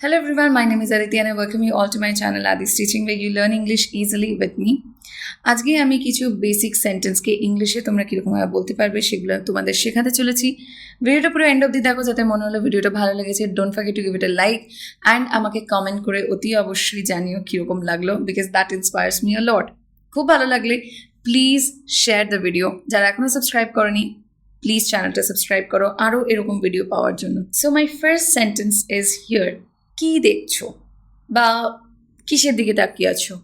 Hello everyone, my name is Aditi and I welcome you all to my channel Adi's Teaching where you learn English easily with me. আজকে আমি কিছু basic সেন্টেন্সকে ইংলিশে তোমরা কীরকমভাবে বলতে পারবে সেগুলো তোমাদের শেখাতে চলেছি। ভিডিওটা পুরো এন্ড অবধি দেখো যাতে মনে হলো ভিডিওটা ভালো লেগেছে। Don't forget to give it a like and আমাকে কমেন্ট করে অতি অবশ্যই জানিও কীরকম লাগলো, because that inspires me a lot. খুব ভালো লাগলে প্লিজ শেয়ার দ্য ভিডিও। যারা এখনও সাবস্ক্রাইব করনি প্লিজ চ্যানেলটা সাবস্ক্রাইব করো আরও এরকম ভিডিও পাওয়ার জন্য। So my first sentence is here. কি দেখছো বা কিসের দিকে তাকিয়ে আছো?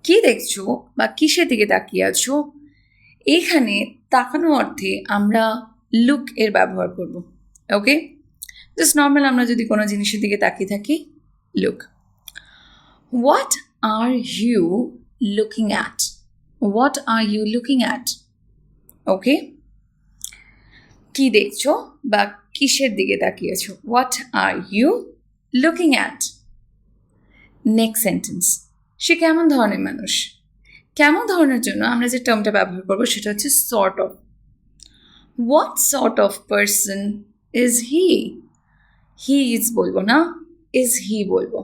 কি দেখছো বা কিসের দিকে তাকিয়ে আছো, এখানে তাকানো অর্থে আমরা লুক এর ব্যবহার করব। ওকে, জাস্ট নর্মাল আমরা যদি কোনো জিনিসের দিকে তাকিয়ে থাকি, look. What are you looking at? What are you looking at? Okay, কি দেখছো বা কিসের দিকে তাকিয়েছো? What are you looking at? Next sentence, সে কেমন ধরনের মানুষ? কেমন ধরনের জন্য আমরা যে টার্মটা ব্যবহার করবো সেটা হচ্ছে sort of. What sort of person is he? He is বলবো না, ইজ হি বলবো,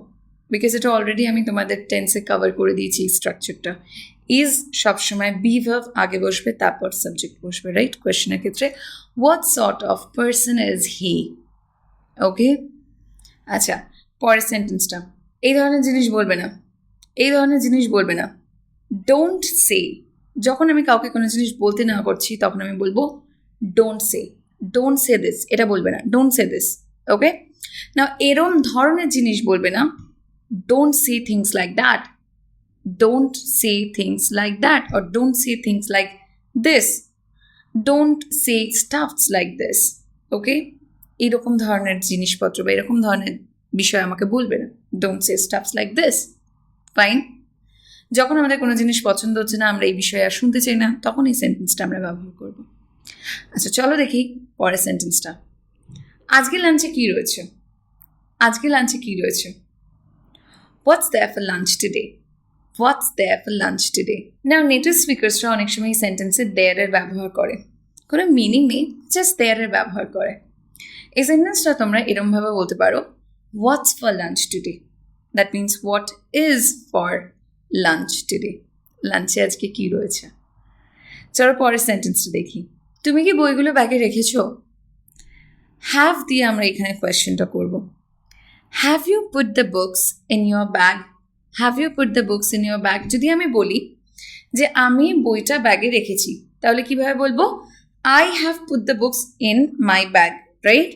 বিকজ এটা অলরেডি আমি তোমাদের টেন্সে কভার করে দিয়েছি স্ট্রাকচারটা। ইজ সবসময় বি ভার্ব আগে বসবে, তারপর সাবজেক্ট বসবে, রাইট? কোয়েশ্চেনের ক্ষেত্রে what sort of person is he. Okay, আচ্ছা, পরের সেন্টেন্সটা, এই ধরনের জিনিস বলবে না, এই ধরনের জিনিস বলবে না। Don't say. যখন আমি কাউকে কোনো জিনিস বলতে না করছি তখন আমি বলবো don't say. Don't say this, এটা বলবে না, ডোন্ট সে দিস। ওকে, না এরম ধরনের জিনিস বলবে না। Don't say things like that, don't say things like that, or don't say things like this, don't say stuffs like this. ওকে, এরকম ধরনের জিনিসপত্র বা এরকম ধরনের বিষয় আমাকে বলবে না। don't say stuffs like this. Fine. যখন আমাদের কোনো জিনিস পছন্দ হচ্ছে না, আমরা এই বিষয়ে আর শুনতে চাই না, তখন এই সেন্টেন্সটা আমরা ব্যবহার করব। আচ্ছা চলো দেখি পরের সেন্টেন্সটা। আজকে লাঞ্চে কী রয়েছে? আজকে লাঞ্চে কী রয়েছে? What's there for lunch today? What's there for lunch today? নাও নেটিভ স্পিকার্সরা অনেক সময় এই সেন্টেন্সে দেয়ারের ব্যবহার করে, কোনো মিনিং নেই, জাস্ট দেয়ারের ব্যবহার করে। এই সেন্টেন্সটা তোমরা এরমভাবে বলতে পারো, what's for lunch today? That means what is for lunch today? লাঞ্চে আজকে কী রয়েছে? চলো পরের সেন্টেন্সটা দেখি। তুমি কি বইগুলো ব্যাগে রেখেছো? হ্যাভ দিয়ে আমরা এখানে কোয়েশ্চেনটা করব। Have you put the books in your bag? Have you put the books in your bag? যদি আমি বলি যে আমি বইটা ব্যাগে রেখেছি, তাহলে কীভাবে বলবো? I have put the books in my bag, right?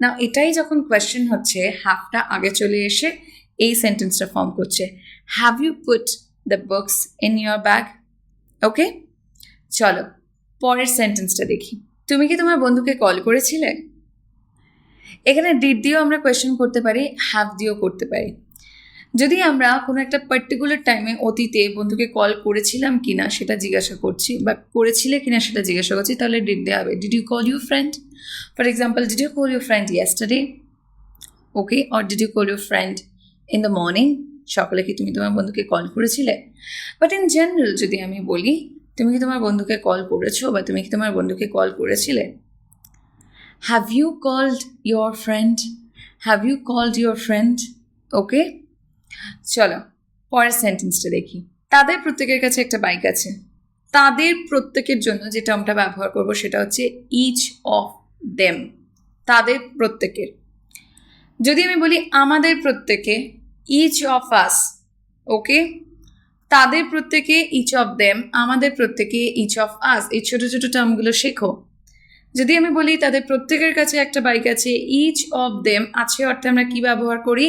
না এটাই যখন কোয়েশ্চেন হচ্ছে, হ্যাভটা আগে চলে এসে এই সেন্টেন্সটা ফর্ম করছে। Have you put the books in your bag? Okay, চলো পরের সেন্টেন্সটা দেখি। তুমি কি তোমার বন্ধুকে কল করেছিলে? এখানে ডিড দিয়েও আমরা কোয়েশ্চেন করতে পারি, হ্যাভ দিয়েও করতে পারি। যদি আমরা কোনো একটা পার্টিকুলার টাইমে অতীতে বন্ধুকে কল করেছিলাম কিনা সেটা জিজ্ঞাসা করছি, বা করেছিলে কিনা সেটা জিজ্ঞাসা করছি, তাহলে ডিড দেওয়া হবে। Did you call your friend? For example, did you call your friend yesterday? Okay, or did you call your friend in the morning? সকালে কি তুমি তোমার বন্ধুকে কল করেছিলে? বাট ইন জেনারেল যদি আমি বলি, তুমি কি তোমার বন্ধুকে কল করেছো বা তুমি কি তোমার বন্ধুকে কল করেছিলে? Have you called your friend? Have you called your friend? Okay, চলো পরের সেন্টেন্সটা দেখি। তাদের প্রত্যেকের কাছে একটা বাইক আছে। তাদের প্রত্যেকের জন্য যে টার্মটা ব্যবহার করবো সেটা হচ্ছে ইচ অফ দেম। তাদের প্রত্যেকের। যদি আমি বলি আমাদের প্রত্যেকে, ইচ অফ আস। ওকে, তাদের প্রত্যেকে ইচ অফ দেম, আমাদের প্রত্যেকে ইচ অফ আস। এই ছোটো ছোটো টার্মগুলো শেখো। যদি আমি বলি তাদের প্রত্যেকের কাছে একটা বাইক আছে, ইচ অফ দেম আছে অর্থে আমরা কি ব্যবহার করি?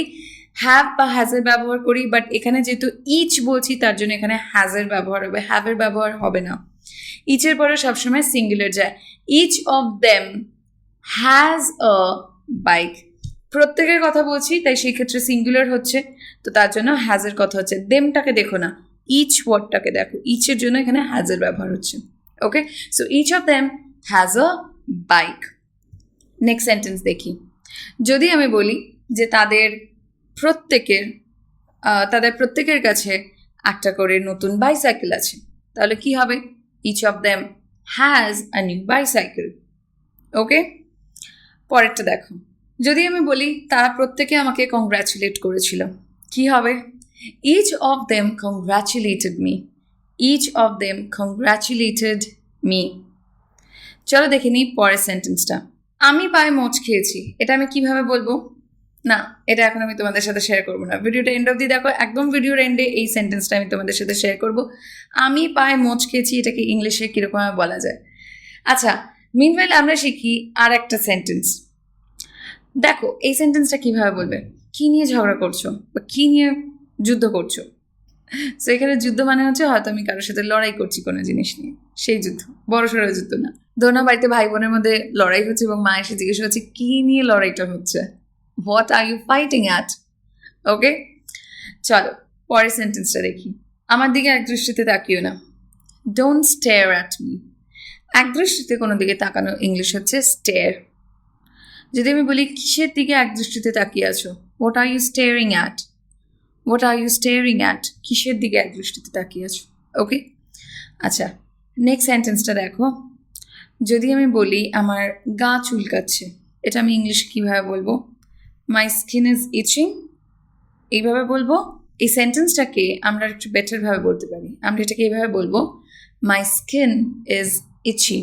হ্যাভ বা হ্যাজের ব্যবহার করি। বাট এখানে যেহেতু ইচ বলছি তার জন্য এখানে হ্যাজের ব্যবহার হবে, হ্যাভের ব্যবহার হবে না। ইচের পরে সবসময় সিঙ্গুলার যায়। Each of them has a bike. প্রত্যেকের কথা বলছি তাই সেই ক্ষেত্রে সিঙ্গুলার হচ্ছে, তো তার জন্য হ্যাজের কথা হচ্ছে। দেমটাকে দেখো না, ইচ ওয়ার্ডটাকে দেখো, ইচের জন্য এখানে হ্যাজের ব্যবহার হচ্ছে। Okay, so each of them has a bike. Next sentence দেখি। যদি আমি বলি যে তাদের প্রত্যেকের কাছে একটা করে নতুন বাইসাইকেল আছে, তাহলে কি হবে? Each of them has a new bicycle. Okay, পরেরটা দেখো। যদি আমি বলি তারা প্রত্যেকে আমাকে কংগ্র্যাচুলেট করেছিল, কি হবে? Each of them congratulated me. Each of them congratulated me. চলো দেখে নিই পরের সেন্টেন্সটা। আমি পায়ে মোচ খেয়েছি, এটা আমি কিভাবে বলবো? না, এটা এখন আমি তোমাদের সাথে শেয়ার করবো না। ভিডিওটা এন্ড অবধি দেখো, একদম ভিডিওর এন্ডে এই সেন্টেন্সটা আমি তোমাদের সাথে শেয়ার করব। আমি পায়ে মোচ খেয়েছি, এটাকে ইংলিশে কীরকম বলা যায়? আচ্ছা, মিনওয়াইল আমরা শিখি আর একটা সেন্টেন্স। দেখো এই সেন্টেন্সটা কিভাবে বলবে? কি নিয়ে ঝগড়া করছো বা কি নিয়ে যুদ্ধ করছো? সো এখানে যুদ্ধ মানে হচ্ছে হয়তো আমি কারোর সাথে লড়াই করছি কোনো জিনিস নিয়ে, সেই যুদ্ধ, বড়সড় যুদ্ধ না। দোনো বাড়িতে ভাই বোনের মধ্যে লড়াই হচ্ছে এবং মা এসে জিজ্ঞেস করছে কি নিয়ে লড়াইটা হচ্ছে, what are you fighting at? Okay, চলো পরের সেন্টেন্সটা দেখি। আমার দিকে একদৃষ্টিতে তাকিও না, ডোন্ট স্টেয়ার অ্যাট মি। একদৃষ্টিতে কোনো দিকে তাকানো ইংলিশ হচ্ছে স্টেয়ার। যদি আমি বলি কিসের দিকে একদৃষ্টিতে তাকিয়ে আছো, what are you staring at? What are you staring at? কিসের দিকে একদৃষ্টিতে তাকিয়ে আছো? ওকে, আচ্ছা নেক্সট সেন্টেন্সটা দেখো। যদি আমি বলি আমার গা চুলকাচ্ছে, এটা আমি ইংলিশে কীভাবে বলবো? মাই স্কিন ইজ ইচিং, এইভাবে বলবো। এই সেন্টেন্সটাকে আমরা একটু বেটারভাবে বলতে পারি। আমরা এটাকে এইভাবে বলবো, মাই skin is itchy.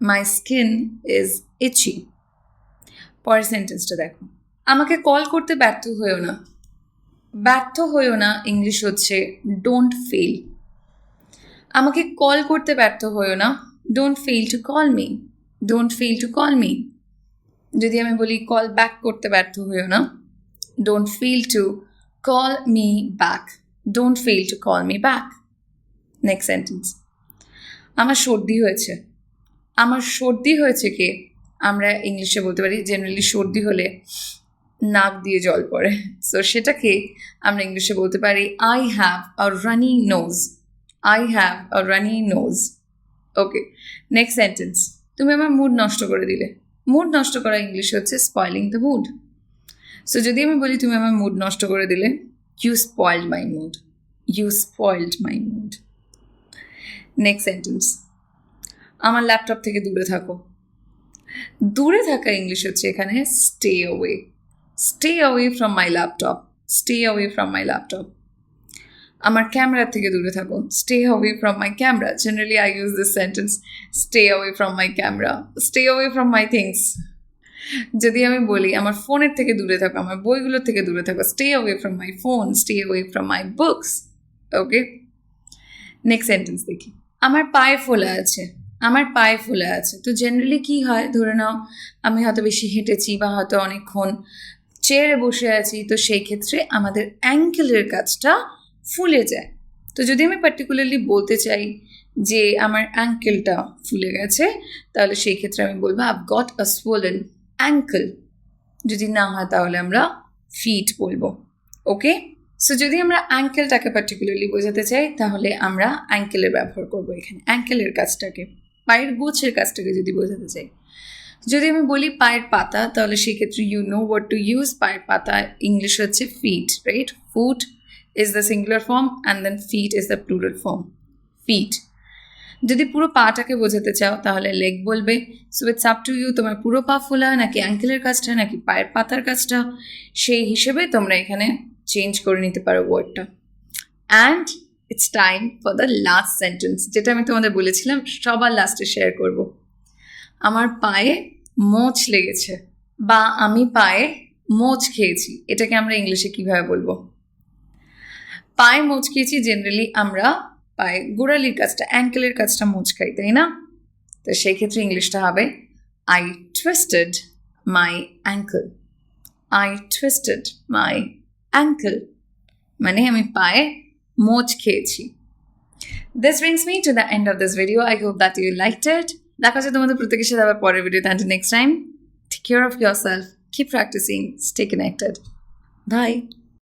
My skin is itchy. পরের সেন্টেন্সটা দেখো। আমাকে কল করতে ব্যর্থ হয়েও না। ব্যর্থ হয়েও না ইংলিশ হচ্ছে ডোন্ট ফেল। আমাকে কল করতে ব্যর্থ হয়েও না, don't fail to call me. Don't fail to call me. যদি আমি বলি কল ব্যাক করতে ব্যর্থ হয়েও না, don't fail to call me back. Don't fail to call me back. Next sentence. আমার সর্দি হয়েছে। আমার সর্দি হয়েছে কে আমরা ইংলিশে বলতে পারি, জেনারেলি সর্দি হলে নাক দিয়ে জল পড়ে, সো সেটাকে আমরা ইংলিশে বলতে পারি I have a runny nose. I have a runny nose. Okay, next sentence. তুমি আমার মুড নষ্ট করে দিলে। মুড নষ্ট করা ইংলিশ হচ্ছে স্পয়েলিং দ্য মুড। সো যদি আমি বলি তুমি আমার মুড নষ্ট করে দিলে, you spoiled my mood. You spoiled my mood. Next sentence. আমার ল্যাপটপ থেকে দূরে থাকো। দূরে থাকা ইংলিশ হচ্ছে এখানে stay away. Stay away from my laptop. Stay away from my laptop. আমার ক্যামেরার থেকে দূরে থাকো। Stay away from my camera. Generally I use this sentence, stay away from my camera, stay away from my things. যদি আমি বলি আমার ফোনের থেকে দূরে থাকো, আমার বইগুলোর থেকে দূরে থাকো, stay away from my phone, stay away from my books. Okay, next sentence দেখি। আমার পায়ে ফোলা আছে। আমার পায়ে ফোলা আছে, তো জেনারেলি কি হয়, ধরে নাও আমি হয়তো বেশি হেঁটেছি বা হয়তো অনেকক্ষণ চেয়ারে বসে আছি, তো সেই ক্ষেত্রে আমাদের অ্যাঙ্কেলের কাছটা ফুলে যায়। তো যদি আমি পার্টিকুলারলি বলতে চাই যে আমার অ্যাঙ্কেলটা ফুলে গেছে, তাহলে সেই ক্ষেত্রে আমি বলবো I've got a swollen ankle. যদি না হয় তাহলে আমরা ফিট বলবো। ওকে, সো যদি আমরা অ্যাঙ্কেলটাকে পার্টিকুলারলি বোঝাতে চাই তাহলে আমরা অ্যাঙ্কেলের ব্যবহার করবো এখানে, অ্যাঙ্কেলের কাজটাকে, পায়ের গোছের কাজটাকে যদি বোঝাতে চাই। যদি আমি বলি পায়ের পাতা, তাহলে সেক্ষেত্রে you know what to use. পায়ের পাতা ইংলিশ হচ্ছে feet, right? Foot is the singular form and then feet is the plural form, feet. যদি পুরো পাটাকে বোঝাতে চাও তাহলে লেগ বলবে। So it's up to you, তোমার পুরো পা ফোলা নাকি অ্যাঙ্কেলের কাজটা নাকি পায়ের পাতার কাজটা, সেই হিসেবে তোমরা এখানে চেঞ্জ করে নিতে পারো ওয়ার্ডটা। And it's time for the last sentence, যেটা আমি তোমাদের বলেছিলাম সবার লাস্টে শেয়ার করব। আমার পায়ে মোচ লেগেছে বা আমি পায়ে মোচ খেয়েছি, এটাকে আমরা ইংলিশে কিভাবে বলবো? পায়ে মোচ খেয়েছি জেনারেলি আমরা পায়ে গোড়ালির কাজটা, অ্যাঙ্কেলের কাজটা মোচ খাই, তাই না? তো সেই ক্ষেত্রে ইংলিশটা হবে I twisted my ankle. I twisted my ankle, মানে আমি পায়ে মোচ খেয়েছি। This brings me to the end of this video. I hope that you liked it. দেখা হচ্ছে তোমাদের প্রত্যেকের সাথে আবার পরের ভিডিওতে। Until next time, take care of yourself, keep practicing, stay connected. Bye.